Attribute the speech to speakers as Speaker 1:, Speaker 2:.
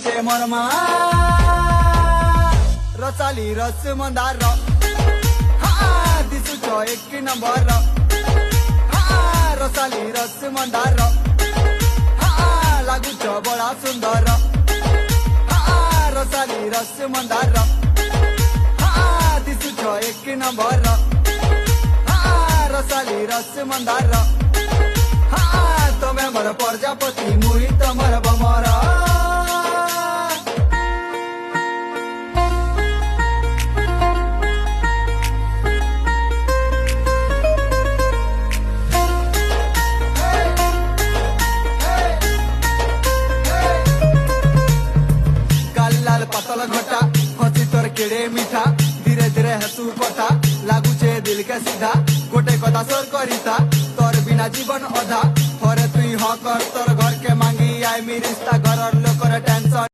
Speaker 1: लाଗୁଛେ ମୋର ମା ରସାଲି ରସ ମନ୍ଦାର ଦିଶୁଛ ଏକ ନମ୍ବର ରସାଲି ରସ ମନ୍ଦାର ଲାଗୁଛ ବଡ଼ା ସୁନ୍ଦର ରସାଲି ରସ ମନ୍ଦାର ଦିଶୁଛ ଏକ ନମ୍ବର ରସାଲି ରସ ମନ୍ଦାର ତମେ ମୋର ପ୍ରଜାପତି ମୁଇଁ ତମର ବମର पतल घटा हसी तोर केड़े मीठा धीरे धीरे हसू कथा लागुचे दिल के सीधा गोटे कथा सोर करिता तोर बिना जीवन अधा थरे तुई ह कर तोर